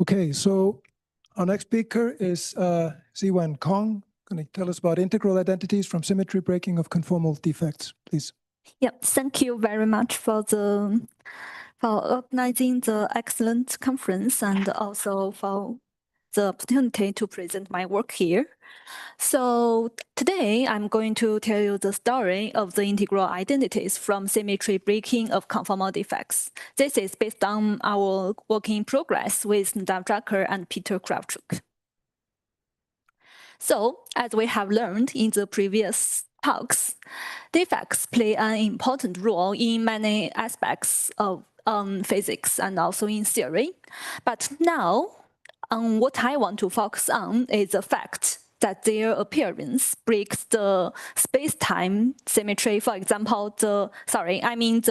Okay, so our next speaker is Ziwen Kong, going to tell us about integral identities from symmetry breaking of conformal defects, please. Yeah, thank you very much for organizing the excellent conference and also for the opportunity to present my work here. So today I'm going to tell you the story of the integral identities from symmetry breaking of conformal defects. This is based on our work in progress with Dav Drucker and Peter Kravchuk. So as we have learned in the previous talks, defects play an important role in many aspects of physics and also in theory. But now, what I want to focus on is the fact that their appearance breaks the space-time symmetry. For example, the ambient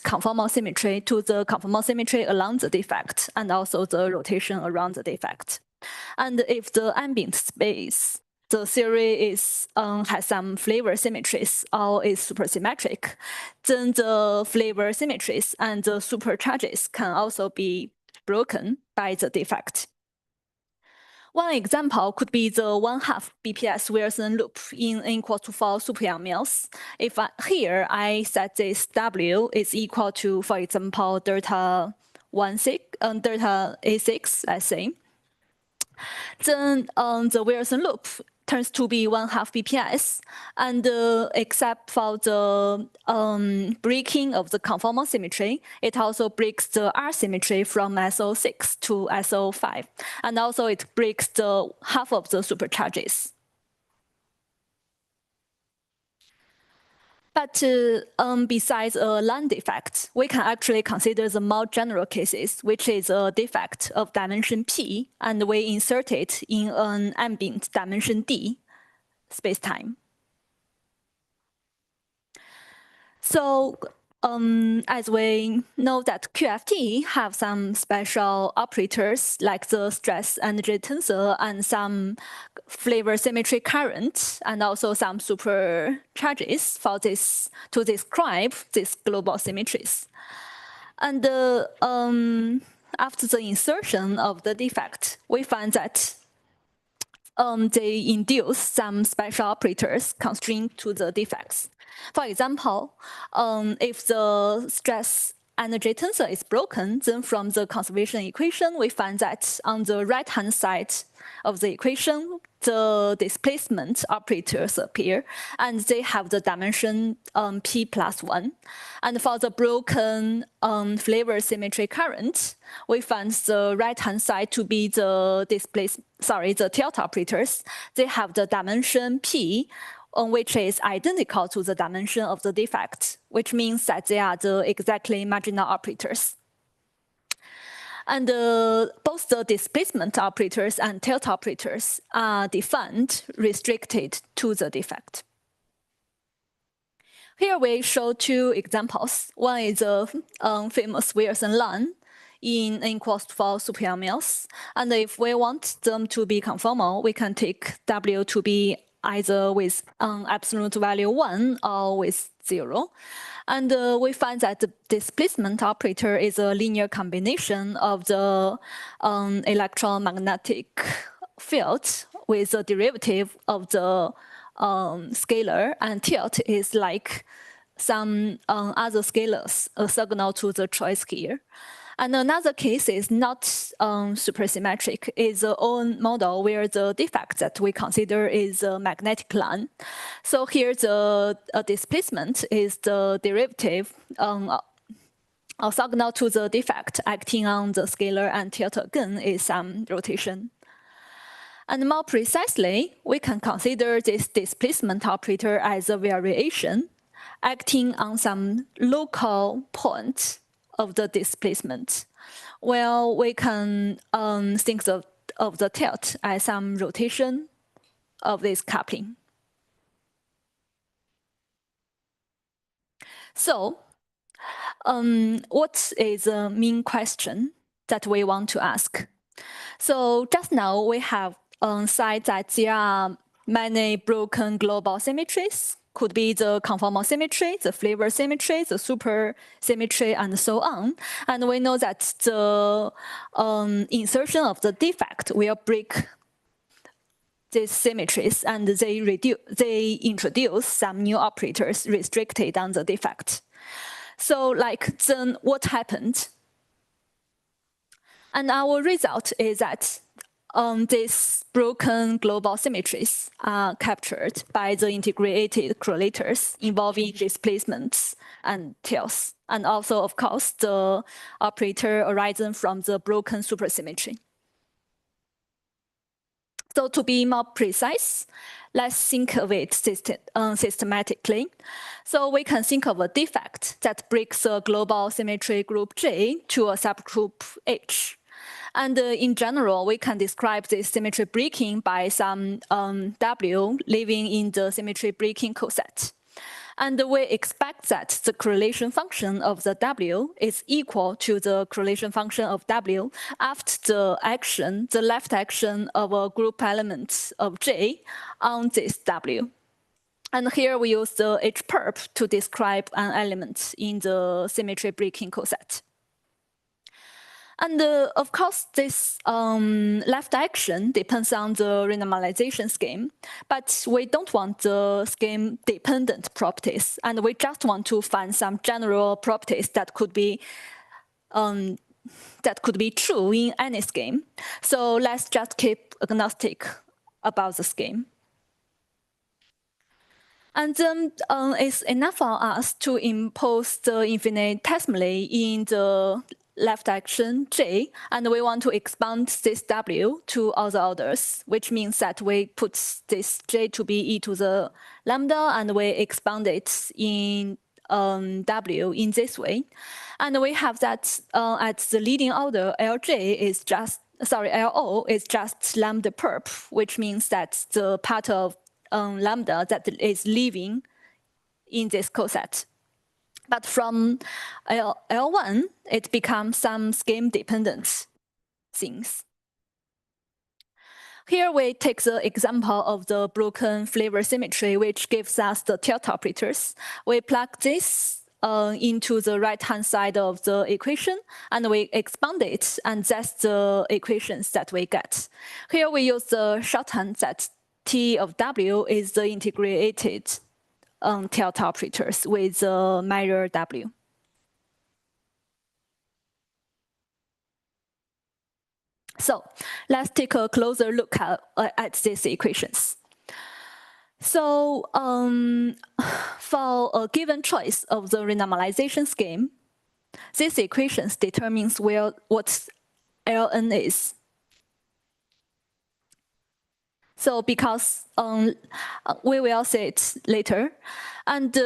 conformal symmetry to the conformal symmetry along the defect, and also the rotation around the defect. And if the ambient space, the theory is has some flavor symmetries or is supersymmetric, then the flavor symmetries and the supercharges can also be broken by the defect. One example could be the 1/2 BPS Wilson loop in n equals to 4 super-Young mills. If here I set this W is equal to, for example, delta A6, let's say, then the Wilson loop turns to be 1/2 BPS, and except for the breaking of the conformal symmetry, it also breaks the R symmetry from SO6 to SO5, and also it breaks the half of the supercharges. But besides a line defect, we can actually consider the more general cases, which is a defect of dimension P, and we insert it in an ambient dimension D spacetime. So as we know that QFT have some special operators like the stress energy tensor and some flavor symmetry current and also some supercharges for this to describe these global symmetries. And after the insertion of the defect, we find that they induce some special operators constrained to the defects. For example, if the stress energy tensor is broken, then from the conservation equation, we find that on the right-hand side of the equation, the displacement operators appear, and they have the dimension P+1. And for the broken flavor symmetry current, we find the right-hand side to be the the tilt operators. They have the dimension P, which is identical to the dimension of the defect, which means that they are the exactly marginal operators. And both the displacement operators and tilt operators are defined restricted to the defect. Here we show two examples. One is a famous Wilson line in n equals to 4 super-Young mills. And if we want them to be conformal, we can take W to be either with absolute value 1 or with 0. And we find that the displacement operator is a linear combination of the electromagnetic field with the derivative of the scalar, and tilt is like some other scalars, a signal to the choice here. And another case is not supersymmetric, is our own model where the defect that we consider is a magnetic line. So here the displacement is the derivative orthogonal to the defect acting on the scalar, and tilt again is some rotation. And more precisely, we can consider this displacement operator as a variation acting on some local point of the displacement. Well, we can think of the tilt as some rotation of this coupling. So, what is the main question that we want to ask? So just now we have said that there are many broken global symmetries could be the conformal symmetry, the flavor symmetry, the super symmetry, and so on. And we know that the insertion of the defect will break these symmetries, and they introduce some new operators restricted on the defect. So like then what happened? And our result is that these broken global symmetries are captured by the integrated correlators involving displacements and tails, and also, of course, the operator arising from the broken supersymmetry. So to be more precise, let's think of it systematically. So we can think of a defect that breaks a global symmetry group J to a subgroup H. And in general, we can describe this symmetry breaking by some W living in the symmetry breaking coset. And we expect that the correlation function of the W is equal to the correlation function of W after the action, the left action of a group element of J on this W. And here we use the H perp to describe an element in the symmetry breaking coset. And of course, this left action depends on the renormalization scheme, but we don't want the scheme-dependent properties, and we just want to find some general properties that could be true in any scheme. So let's just keep agnostic about the scheme. And then it's enough for us to impose the infinitesimally in the left action J, and we want to expand this W to all the orders, which means that we put this J to be e to the lambda, and we expand it in W in this way. And we have that at the leading order, LJ is just, sorry, LO is just lambda perp, which means that the part of lambda that is leaving in this coset. But from L1, it becomes some scheme-dependent things. Here we take the example of the broken flavor symmetry, which gives us the tilt operators. We plug this into the right-hand side of the equation, and we expand it, and that's the equations that we get. Here we use the shorthand that T of W is the integrated tilt operators with the measure W. So let's take a closer look at these equations. So for a given choice of the renormalization scheme, these equations determines what Ln is. So because we will see it later, and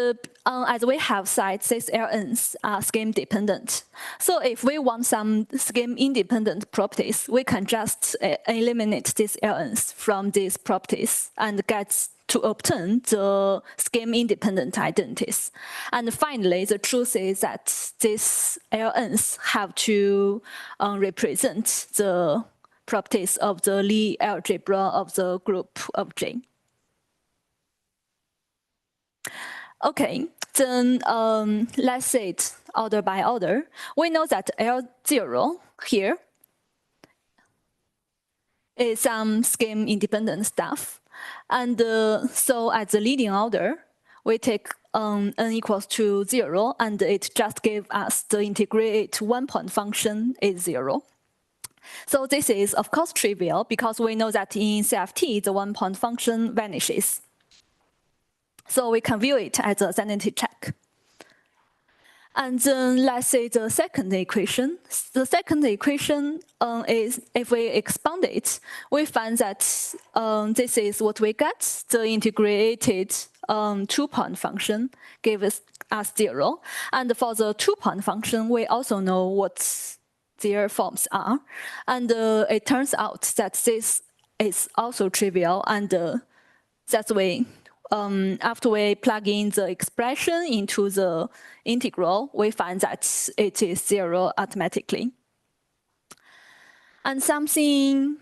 as we have said, these Ln's are scheme dependent. So if we want some scheme independent properties, we can just eliminate these Ln's from these properties and get to obtain the scheme independent identities. And finally, the truth is that these Ln's have to represent the properties of the Lie algebra of the group of J. Okay, then let's say it order by order. We know that L0 here is some scheme independent stuff. And so at the leading order, we take n equals to 0, and it just gives us the integrate one-point function is 0. So this is, of course, trivial, because we know that in CFT, the one-point function vanishes. So we can view it as a sanity check. And then let's say the second equation. The second equation is, if we expand it, we find that this is what we get. The integrated two-point function gives us 0. And for the two-point function, we also know what their forms are. And it turns out that this is also trivial, and that's why after we plug in the expression into the integral, we find that it is 0 automatically. And something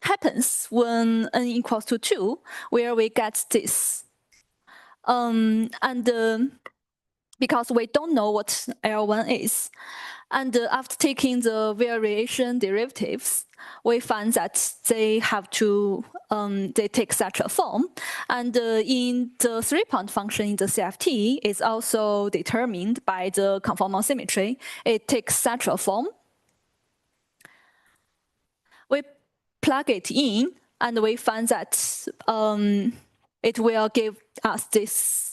happens when n equals to 2, where we get this Because we don't know what L1 is. And after taking the variation derivatives, we find that they have to, they take such a form. And in the three-point function in the CFT is also determined by the conformal symmetry. It takes such a form. We plug it in, and we find that it will give us this.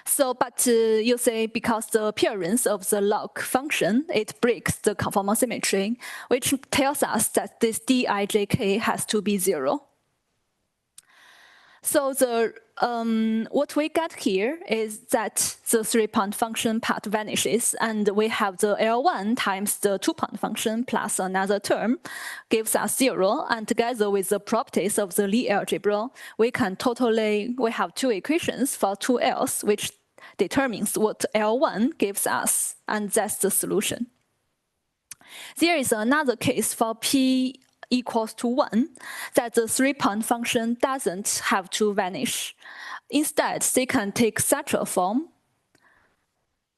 So, but you say because the appearance of the log function, it breaks the conformal symmetry, which tells us that this dijk has to be 0. So the what we get here is that the three-point function part vanishes, and we have the L1 times the two-point function plus another term gives us 0. And together with the properties of the Lie algebra, we can we have two equations for 2Ls, which determines what L1 gives us, and that's the solution. There is another case for P equals to 1, that the three-point function doesn't have to vanish. Instead, they can take such a form,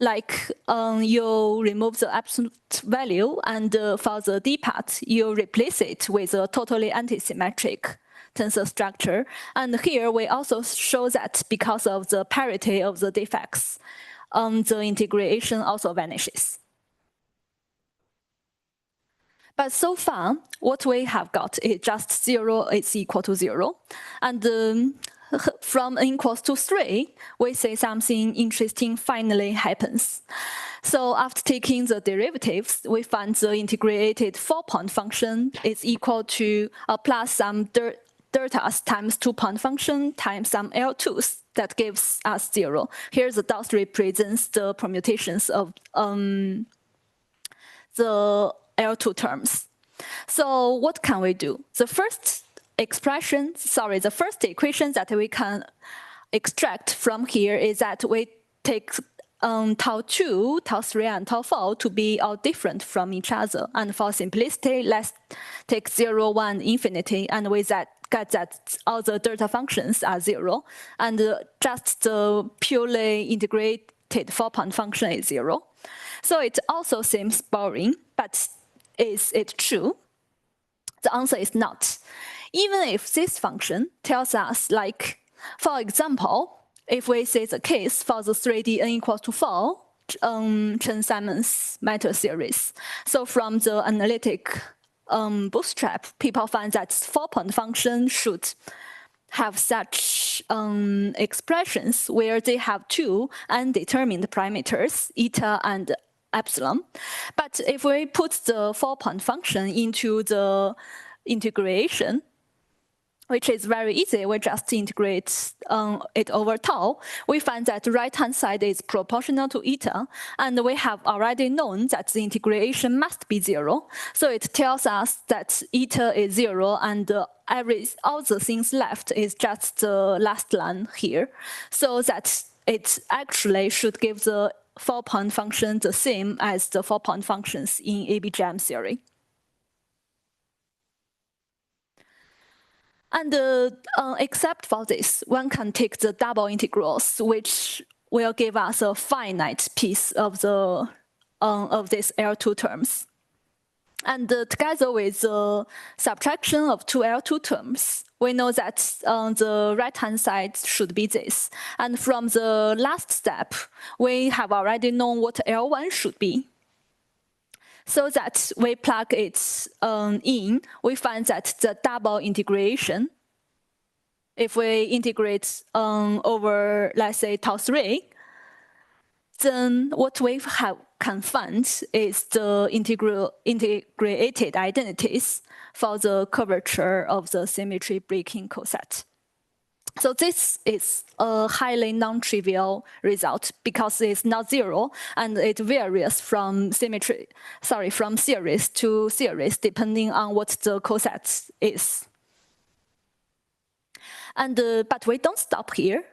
like you remove the absolute value, and for the D part, you replace it with a totally antisymmetric tensor structure. And here we also show that because of the parity of the defects, the integration also vanishes. But so far, what we have got is just 0 is equal to 0. And from n equals to 3, we say something interesting finally happens. So after taking the derivatives, we find the integrated 4-point function is equal to plus some deltas times 2-point function times some L2s. That gives us 0. Here the dots represents the permutations of the L2 terms. So what can we do? The first equation that we can extract from here is that we take tau 2, tau 3, and tau 4 to be all different from each other. And for simplicity, let's take 0, 1, infinity, and with that get that all the delta functions are 0. And just the purely integrated 4-point function is 0. So it also seems boring, but is it true? The answer is not. Even if this function tells us, like, for example, if we say the case for the 3D n equals to 4, Chen-Simons matter series. So from the analytic bootstrap, people find that 4-point function should have such expressions where they have two undetermined parameters, eta and epsilon. But if we put the 4-point function into the integration, which is very easy, we just integrate it over tau, we find that the right-hand side is proportional to eta, and we have already known that the integration must be 0. So it tells us that eta is 0, and all the things left is just the last line here. So that it actually should give the 4-point function the same as the 4-point functions in ABGM theory. And except for this, one can take the double integrals, which will give us a finite piece of the of these L2 terms. And together with the subtraction of two L2 terms, we know that the right-hand side should be this. And from the last step, we have already known what L1 should be. So that we plug it in, we find that the double integration, if we integrate over, let's say, tau 3, then what we can find is the integrated identities for the curvature of the symmetry breaking coset. So this is a highly non-trivial result because it's not 0 and it varies from from series to series depending on what the coset is. And but we don't stop here.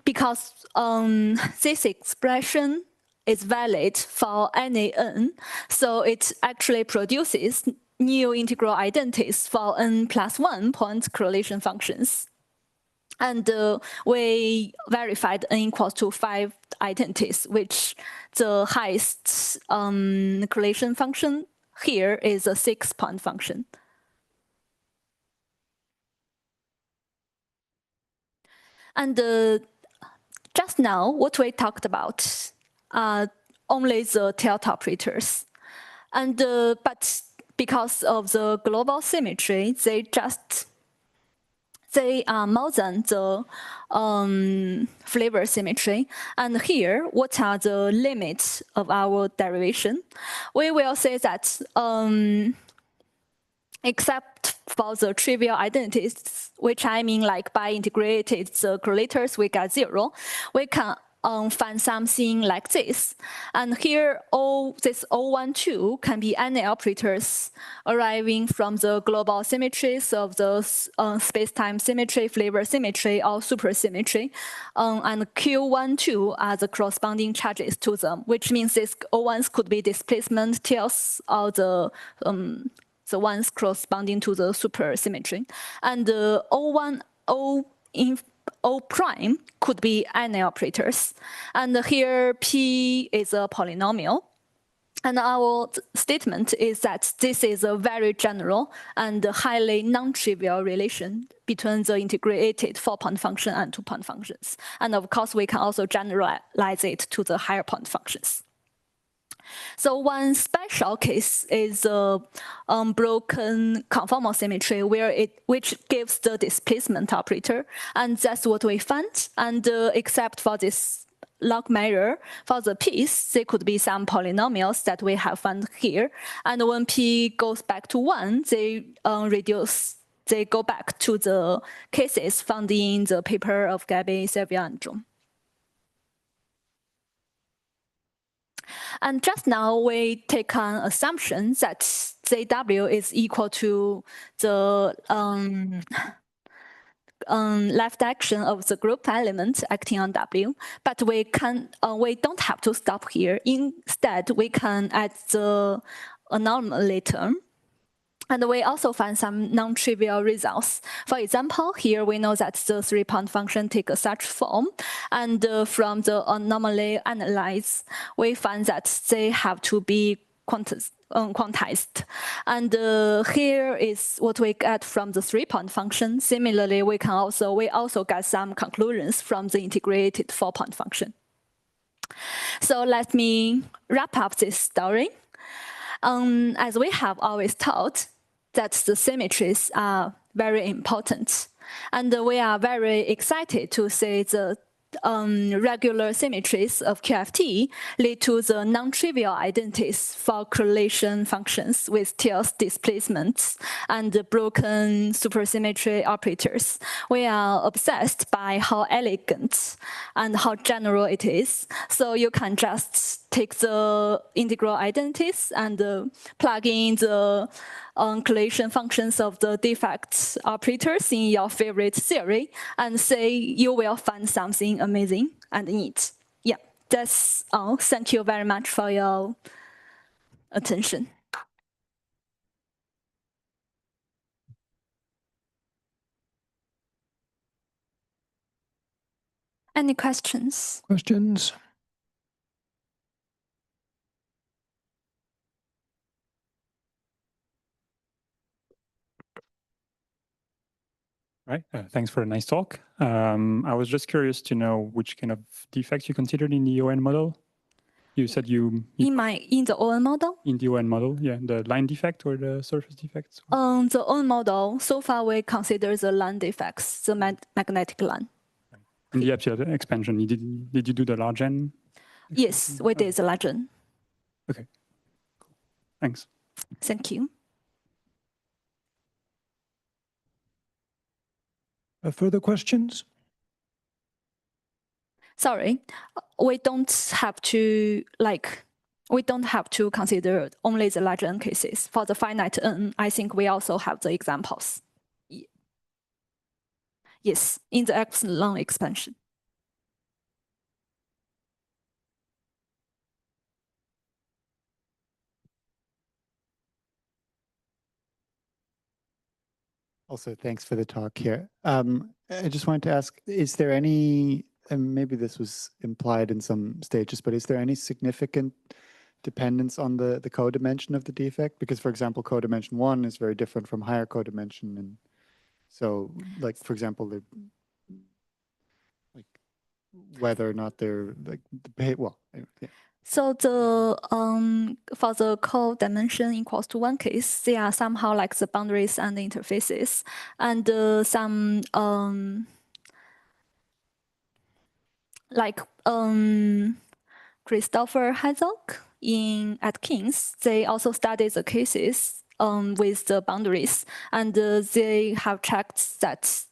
Because this expression is valid for any n, so it actually produces new integral identities for n plus 1 point correlation functions. And we verified n equals to 5 identities, which the highest correlation function here is a 6-point function. And just now, what we talked about, only the delta operators. And but because of the global symmetry, they are more than the flavor symmetry. And here, what are the limits of our derivation? We will say that except for the trivial identities, which I mean like by integrated the correlators, we get 0, we can find something like this. And here, all this O12 can be any operators arriving from the global symmetries of the space-time symmetry, flavor symmetry, or supersymmetry. And Q12 are the corresponding charges to them, which means these O1s could be displacement tails or the ones corresponding to the supersymmetry. And O1, O prime could be any operators. And here P is a polynomial. And our statement is that this is a very general and highly non-trivial relation between the integrated 4-point function and 2-point functions. And of course, we can also generalize it to the higher point functions. So one special case is a broken conformal symmetry which gives the displacement operator, and that's what we found. And except for this log measure for the p's, there could be some polynomials that we have found here. And when p goes back to 1, they They go back to the cases found in the paper of Gabi, Sylvia, and John. And just now, we take an assumption that ZW is equal to the left action of the group element acting on W. But we don't have to stop here. Instead, we can add the anomaly term. And we also find some non-trivial results. For example, here we know that the 3-point function takes such form. And from the anomaly analyze, we find that they have to be quantized. And here is what we get from the 3-point function. Similarly, we also get some conclusions from the integrated 4-point function. So let me wrap up this story. As we have always taught, that the symmetries are very important. And we are very excited to see the regular symmetries of QFT lead to the non-trivial identities for correlation functions with tails displacements and broken supersymmetry operators. We are obsessed by how elegant and how general it is. So you can just take the integral identities and plug in the correlation functions of the defects operators in your favorite theory and say you will find something amazing and neat. Yeah, that's all. Thank you very much for your attention. Any questions? Questions? Right. Thanks for a nice talk. I was just curious to know which kind of defects you considered in the ON model. You said you in the ON model? In the ON model, yeah, the line defect or the surface defects? The ON model, so far we consider the line defects, the magnetic line. In the epsilon expansion, did you do the large N? Yes, we did the large N. Okay, cool. Thanks. Thank you. Further questions? Sorry, we don't have to consider only the large N cases. For the finite N, I think we also have the examples. Yes, in the epsilon expansion. Also, thanks for the talk here. I just wanted to ask, is there any, and maybe this was implied in some stages, but is there any significant dependence on the codimension of the defect? Because, for example, codimension 1 is very different from higher codimension. And so, like, for example, like whether or not they're like, well, yeah. So the for the code dimension equals to 1 case, they are somehow like the boundaries and the interfaces, and some like Christopher Herzog at King's, they also studied the cases with the boundaries, and they have checked that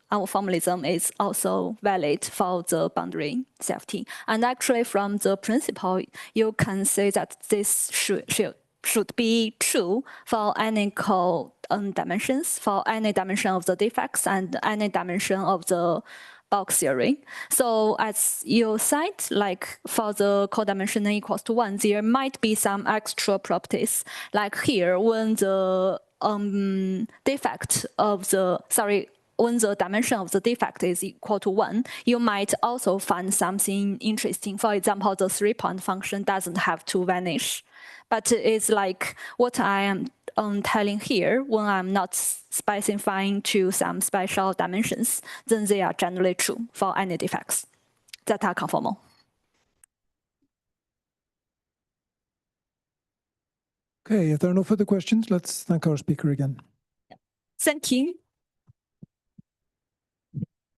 our formalism is also valid for the boundary safety. And actually, from the principle, you can say that this should be true for any dimensions, for any dimension of the defects and any dimension of the bulk theory. So as you said, like for the codimension n equals to 1, there might be some extra properties. Like here, when the when the dimension of the defect is equal to 1, you might also find something interesting. For example, the 3-point function doesn't have to vanish. But it's like what I am telling here, when I'm not specifying to some special dimensions, then they are generally true for any defects that are conformal. Okay, if there are no further questions, let's thank our speaker again. Thank you.